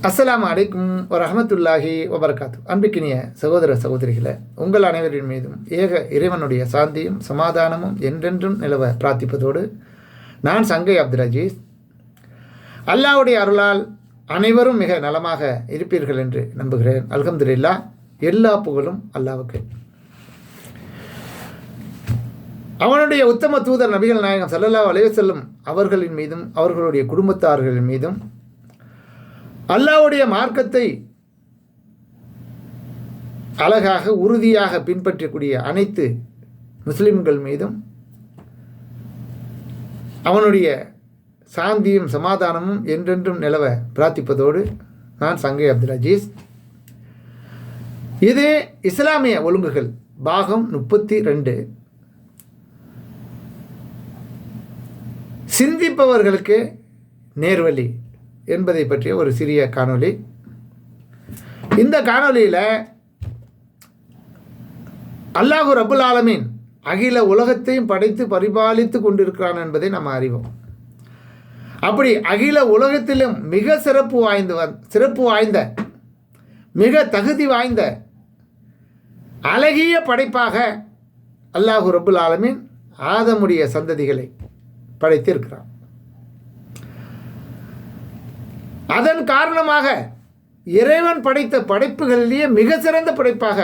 அஸ்ஸலாமு அலைக்கும் வரஹ்மத்துல்லாஹி வபரகாத்து. அன்பிக்கினிய சகோதர சகோதரிகளை, உங்கள் அனைவரின் மீதும் ஏக இறைவனுடைய சாந்தியும் சமாதானமும் என்றென்றும் நிலவ பிரார்த்திப்பதோடு, நான் சங்கை அப்துல் அஜீஸ். அல்லாஹ்வுடைய அருளால் அனைவரும் மிக நலமாக இருப்பீர்கள் என்று நம்புகிறேன். அல்ஹம்துலில்லாஹ். எல்லா புகழும் அல்லாஹ்வுக்கு. அவனுடைய உத்தம தூதர் நபிகள் நாயகம் ஸல்லல்லாஹு அலைஹி வஸல்லம் அவர்களின் மீதும் அவர்களுடைய குடும்பத்தார்களின் மீதும் அல்லாஹ்வுடைய மார்க்கத்தை அழகாக உறுதியாக பின்பற்றக்கூடிய அனைத்து முஸ்லிம்கள் மீதும் அவனுடைய சாந்தியும் சமாதானமும் என்றென்றும் நிலவ பிரார்த்திப்பதோடு, நான் சங்கை அப்துல் அஜீஸ். இது இஸ்லாமிய ஒழுங்குகள் பாகம் 32. சிந்திப்பவர்களுக்கு நேர்வழி என்பதை பற்றிய ஒரு சிறிய காணொளி. இந்த காணொளியில் அல்லாஹ் ரப்புல் ஆலமீன் அகில உலகத்தையும் படைத்து பரிபாலித்து கொண்டிருக்கிறான் என்பதை நாம் அறிவோம். அப்படி அகில உலகத்திலும் மிக சிறப்பு வாய்ந்த மிக தகுதி வாய்ந்த அழகிய படைப்பாக அல்லாஹ் ரப்புல் ஆலமீன் ஆதமுடைய சந்ததிகளை படைத்திருக்கிறான். அதன் காரணமாக இறைவன் படைத்த படைப்புகளிலேயே மிக சிறந்த படைப்பாக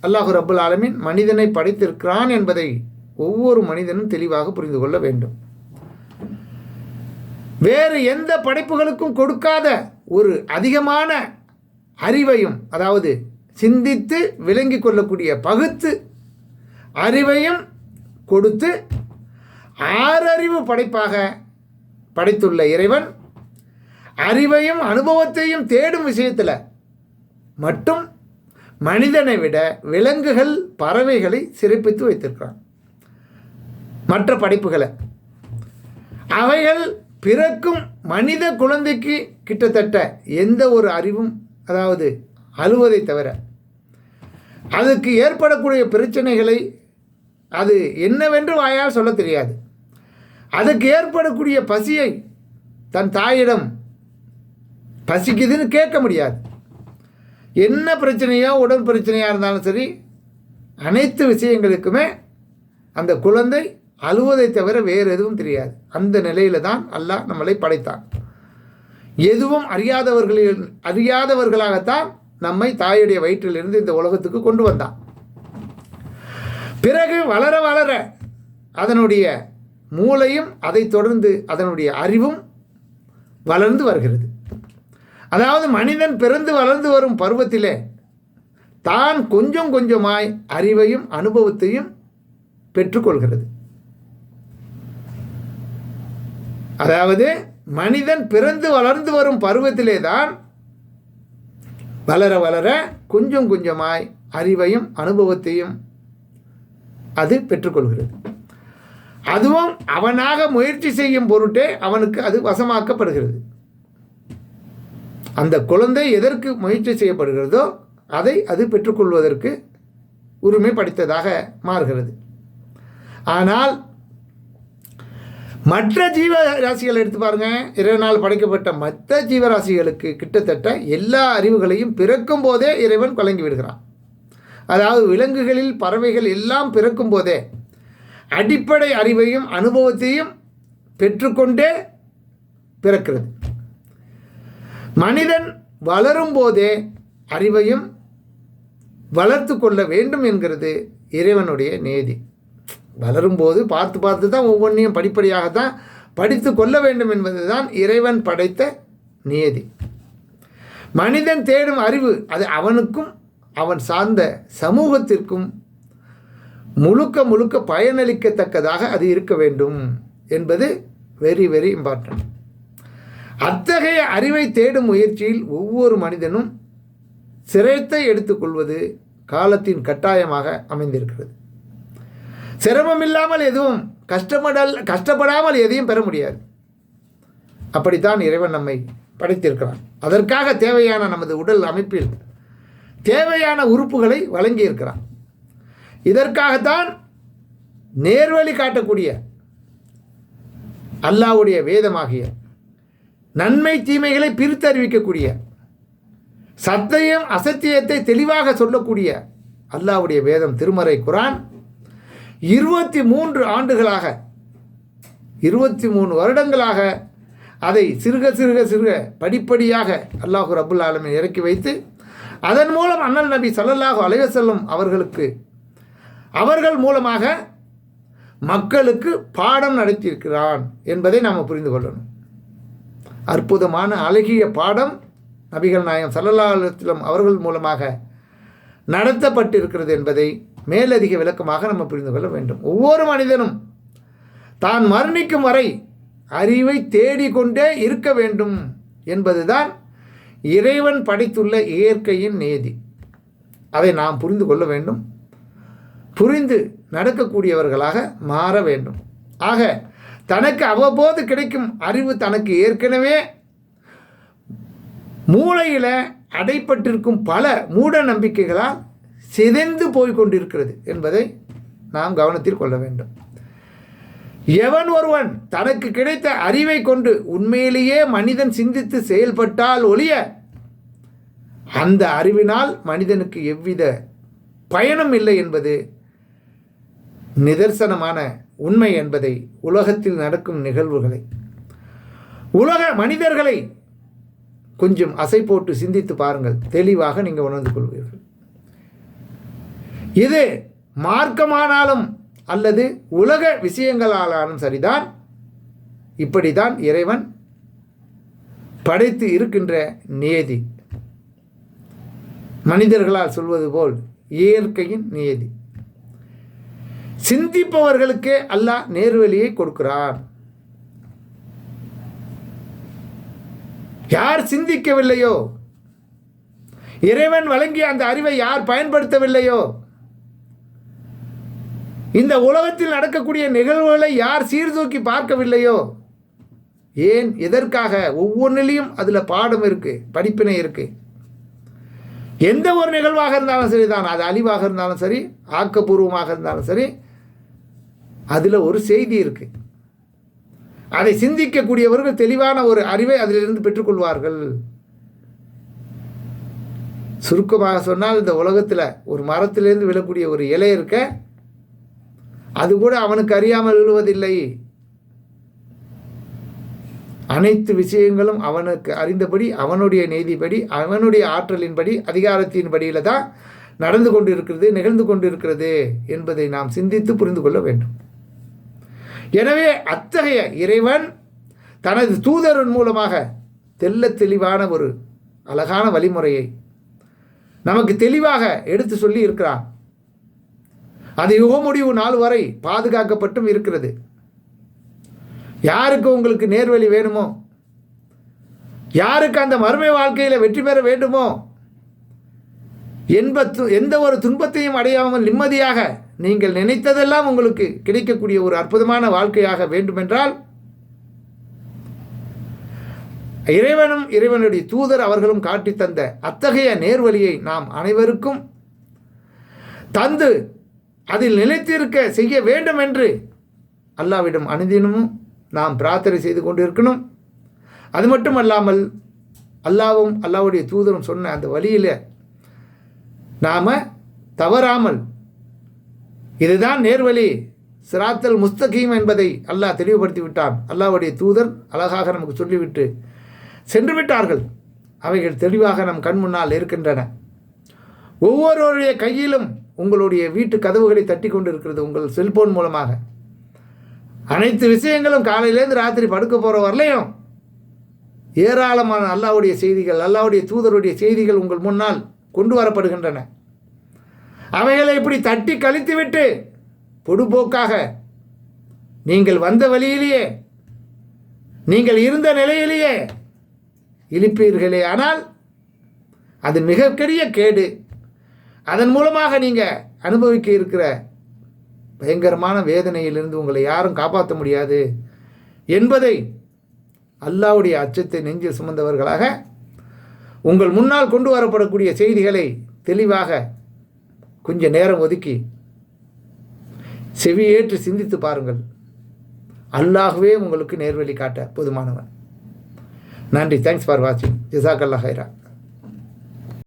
அல்லாஹ் ரப்புல் ஆலமீன் மனிதனை படைத்திருக்கிறான் என்பதை ஒவ்வொரு மனிதனும் தெளிவாக புரிந்து கொள்ள வேண்டும். வேறு எந்த படைப்புகளுக்கும் கொடுக்காத ஒரு அதிகமான அறிவையும், அதாவது சிந்தித்து விளங்கி கொள்ளக்கூடிய பகுத்து அறிவையும் கொடுத்து ஆறறிவு படைப்பாக படைத்துள்ள இறைவன் அறிவையும் அனுபவத்தையும் தேடும் விஷயத்தில் மட்டும் மனிதனை விட விலங்குகள் பறவைகளை சிறப்பித்து வைத்திருக்கிறான். மற்ற படைப்புகளை அவைகள் பிறக்கும் மனித குழந்தைக்கு கிட்டத்தட்ட எந்த ஒரு அறிவும், அதாவது அழுவதை தவிர அதுக்கு ஏற்படக்கூடிய பிரச்சனைகளை அது என்னவென்று வாயால் சொல்ல தெரியாது. அதுக்கு ஏற்படக்கூடிய பசியை தன் தாயிடம் பசிக்குதுன்னு கேட்க முடியாது. என்ன பிரச்சனையோ உடல் பிரச்சனையாக இருந்தாலும் சரி, அனைத்து விஷயங்களுக்குமே அந்த குழந்தை அழுவதை தவிர வேறு எதுவும் தெரியாது. அந்த நிலையில் தான் அல்லாஹ் நம்மளை படைத்தான். எதுவும் அறியாதவர்களாகத்தான் நம்மை தாயுடைய வயிற்றிலிருந்து இந்த உலகத்துக்கு கொண்டு வந்தான். பிறகு வளர வளர அதனுடைய மூளையும் அதைத் தொடர்ந்து அதனுடைய அறிவும் வளர்ந்து வருகிறது. அதாவது மனிதன் பிறந்து வளர்ந்து வரும் பருவத்திலே தான் கொஞ்சம் கொஞ்சமாய் அறிவையும் அனுபவத்தையும் பெற்றுக்கொள்கிறது. அதாவது மனிதன் பிறந்து வளர்ந்து வரும் பருவத்திலே தான் வளர வளர கொஞ்சம் கொஞ்சமாய் அறிவையும் அனுபவத்தையும் அது பெற்றுக்கொள்கிறது. அதுவும் அவனாக முயற்சி செய்யும் பொருட்டே அவனுக்கு அது வசமாக்கப்படுகிறது. அந்த குழந்தை எதற்கு முயற்சி செய்யப்படுகிறதோ அதை அது பெற்றுக்கொள்வதற்கு உரிமை படைத்ததாக மாறுகிறது. ஆனால் மற்ற ஜீவராசிகளை எடுத்து பாருங்கள். இறைவனால் படைக்கப்பட்ட மற்ற ஜீவராசிகளுக்கு கிட்டத்தட்ட எல்லா அறிவுகளையும் பிறக்கும் போதே இறைவன் வழங்கி விடுகிறான். அதாவது விலங்குகளில் பறவைகள் எல்லாம் பிறக்கும் போதே அடிப்படை அறிவையும் அனுபவத்தையும் பெற்றுக்கொண்டே பிறக்கிறது. மனிதன் வளரும் போதே அறிவையும் வளர்த்து கொள்ள வேண்டும் என்கிறது இறைவனுடைய நியதி. வளரும்போது பார்த்து பார்த்து தான் ஒவ்வொன்றையும் படிப்படியாகத்தான் படித்து கொள்ள வேண்டும் என்பது தான் இறைவன் படைத்த நியதி. மனிதன் தேடும் அறிவு அது அவனுக்கும் அவன் சார்ந்த சமூகத்திற்கும் முழுக்க முழுக்க பயனளிக்கத்தக்கதாக அது இருக்க வேண்டும் என்பது வெரி வெரி இம்பார்ட்டன்ட். அத்தகைய அறிவை தேடும் முயற்சியில் ஒவ்வொரு மனிதனும் சிரத்தை எடுத்துக்கொள்வது காலத்தின் கட்டாயமாக அமைந்திருக்கிறது. சிரமம் இல்லாமல் எதுவும் கஷ்டப்படாமல் எதையும் பெற முடியாது. அப்படித்தான் இறைவன் நம்மை படைத்திருக்கிறான். அதற்காக தேவையான நமது உடல் அமைப்பில் தேவையான உறுப்புகளை வழங்கியிருக்கிறான். இதற்காகத்தான் நேர்வழி காட்டக்கூடிய அல்லாஹ்வுடைய வேதமாகிய நன்மை தீமைகளை பிரித்து அறிவிக்கக்கூடிய சத்தியம் அசத்தியத்தை தெளிவாக சொல்லக்கூடிய அல்லாஹ்வுடைய வேதம் திருமறை குர்ஆன் 23 ஆண்டுகளாக 23 வருடங்களாக அதை சிறுக படிப்படியாக அல்லாஹ் ரப்புல் ஆலமீன் இறக்கி வைத்து அதன் மூலம் அண்ணல் நபி ஸல்லல்லாஹு அலைஹி வஸல்லம் அவர்கள் மூலமாக மக்களுக்கு பாடம் நடத்தியிருக்கிறான் என்பதை நாம் புரிந்து கொள்ளணும். அற்புதமான அழகிய பாடம் நபிகள் நாயகம் ஸல்லல்லாஹு அலைஹி வஸல்லம் அவர்கள் மூலமாக நடத்தப்பட்டிருக்கிறது என்பதை மேலதிக விளக்கமாக நம்ம புரிந்து கொள்ள வேண்டும். ஒவ்வொரு மனிதனும் தான் மரணிக்கும் வரை அறிவை தேடிக்கொண்டே இருக்க வேண்டும் என்பதுதான் இறைவன் படைத்துள்ள இயற்கையின் நியதி. அதை நாம் புரிந்து கொள்ள வேண்டும், புரிந்து நடக்கக்கூடியவர்களாக மாற வேண்டும். ஆக தனக்கு அவ்வப்போது கிடைக்கும் அறிவு தனக்கு ஏற்கனவே மூளையில் அடைப்பட்டிருக்கும் பல மூட நம்பிக்கைகளால் சிதைந்து போய்கொண்டிருக்கிறது என்பதை நாம் கவனத்தில் கொள்ள வேண்டும். எவன் ஒருவன் தனக்கு கிடைத்த அறிவை கொண்டு உண்மையிலேயே மனிதன் சிந்தித்து செயல்பட்டால் ஒழிய அந்த அறிவினால் மனிதனுக்கு எவ்வித பயனும் இல்லை என்பது நிதர்சனமான உண்மை என்பதை உலகத்தில் நடக்கும் நிகழ்வுகளை உலக மனிதர்களை கொஞ்சம் அசை போட்டு சிந்தித்து பாருங்கள், தெளிவாக நீங்கள் உணர்ந்து கொள்வீர்கள். இது மார்க்கமானாலும் அல்லது உலக விஷயங்களாலும் சரிதான், இப்படிதான் இறைவன் படைத்து இருக்கின்ற நியதி. மனிதர்களால் சொல்வது போல் இயற்கையின் நியதி. சிந்திப்பவர்களுக்கே அல்லாஹ் நேர்வழியை கொடுக்கிறான். யார் சிந்திக்கவில்லையோ, இறைவன் வழங்கிய அந்த அறிவை யார் பயன்படுத்தவில்லையோ, இந்த உலகத்தில் நடக்கக்கூடிய நிகழ்வுகளை யார் சீர்தூக்கி பார்க்கவில்லையோ, ஏன் எதற்காக ஒவ்வொன்றிலையும் அதில் பாடம் இருக்குது, படிப்பினை இருக்குது. எந்த ஒரு நிகழ்வாக இருந்தாலும் சரி தான், அது அழிவாக இருந்தாலும் சரி, ஆக்கப்பூர்வமாக இருந்தாலும் சரி, அதில் ஒரு செய்தி இருக்குது. அதை சிந்திக்கக்கூடியவர்கள் தெளிவான ஒரு அறிவை அதிலிருந்து பெற்றுக்கொள்வார்கள். சுருக்கமாக சொன்னால், இந்த உலகத்தில் ஒரு மரத்திலிருந்து விழக்கூடிய ஒரு இலை இருக்க, அது கூட அவனுக்கு அறியாமல் விழுவதில்லை. அனைத்து விஷயங்களும் அவனுக்கு அறிந்தபடி, அவனுடைய நீதிப்படி, அவனுடைய ஆற்றலின்படி, அதிகாரத்தின்படியில் தான் நடந்து கொண்டிருக்கிறது, நிகழ்ந்து கொண்டிருக்கிறது என்பதை நாம் சிந்தித்து புரிந்து கொள்ள வேண்டும். எனவே அத்தகைய இறைவன் தனது தூதரின் மூலமாக தெளிவான ஒரு அழகான வழிமுறையை நமக்கு தெளிவாக எடுத்து சொல்லி இருக்கிறான். அது யுக முடிவு நாள் வரை பாதுகாக்கப்பட்டும் இருக்கிறது. யாருக்கு உங்களுக்கு நேர்வழி வேணுமோ, யாருக்கு அந்த மறுமை வாழ்க்கையில் வெற்றி பெற வேண்டுமோ, எந்த ஒரு துன்பத்தையும் அடையாமல் நிம்மதியாக நீங்கள் நினைத்ததெல்லாம் உங்களுக்கு கிடைக்கக்கூடிய ஒரு அற்புதமான வாழ்க்கையாக வேண்டுமென்றால், இறைவனும் இறைவனுடைய தூதர் அவர்களும் காட்டி தந்த அத்தகைய நேர்வழியை நாம் அனைவருக்கும் தந்து அதில் நிலைத்திருக்க செய்ய வேண்டும் என்று அல்லாஹ்விடம் அனுதினமும் நாம் பிரார்த்தனை செய்து கொண்டிருக்கணும். அது மட்டுமல்லாமல் அல்லாஹ்வும் அல்லாஹ்வுடைய தூதரும் சொன்ன அந்த வழியில் நாம் தவறாமல், இதுதான் நேர்வழி, சிராத்தல் முஸ்தகீம் என்பதை அல்லாஹ் தெளிவுபடுத்தி விட்டான். அல்லாஹ்வுடைய தூதர் அழகாக நமக்கு சொல்லிவிட்டு சென்று விட்டார்கள். அவைகள் தெளிவாக நம் கண் முன்னால் இருக்கின்றன. ஒவ்வொருவருடைய கையிலும் உங்களுடைய வீட்டு கதவுகளை தட்டி கொண்டு இருக்கிறது, உங்கள் செல்போன் மூலமாக. அனைத்து விஷயங்களும் காலையிலேருந்து ராத்திரி படுக்க போகிற வரலையும் ஏராளமான அல்லாஹ்வுடைய செய்திகள், அல்லாஹ்வுடைய தூதருடைய செய்திகள் உங்கள் முன்னால் கொண்டு வரப்படுகின்றன. அவைகளை இப்படி தட்டி கழித்துவிட்டு பொடுபோக்காக நீங்கள் வந்த வழியிலேயே, நீங்கள் இருந்த நிலையிலேயே இழுப்பீர்களே, ஆனால் அது மிகப்பெரிய கேடு. அதன் மூலமாக நீங்கள் அனுபவிக்க இருக்கிற பயங்கரமான வேதனையிலிருந்து உங்களை யாரும் காப்பாற்ற முடியாது என்பதை அல்லாஹ்வுடைய அச்சத்தை நெஞ்சில் சுமந்தவர்களாக உங்கள் முன்னால் கொண்டு வரப்படக்கூடிய செய்திகளை தெளிவாக கொஞ்ச நேரம் ஒதுக்கி செவியேற்று சிந்தித்து பாருங்கள். அல்லாஹ்வே உங்களுக்கு நேர்வழி காட்ட போதுமானவன். நன்றி. தேங்க்ஸ் ஃபார் வாட்சிங். ஜஸாக்கல்லாஹ் ஹைரா.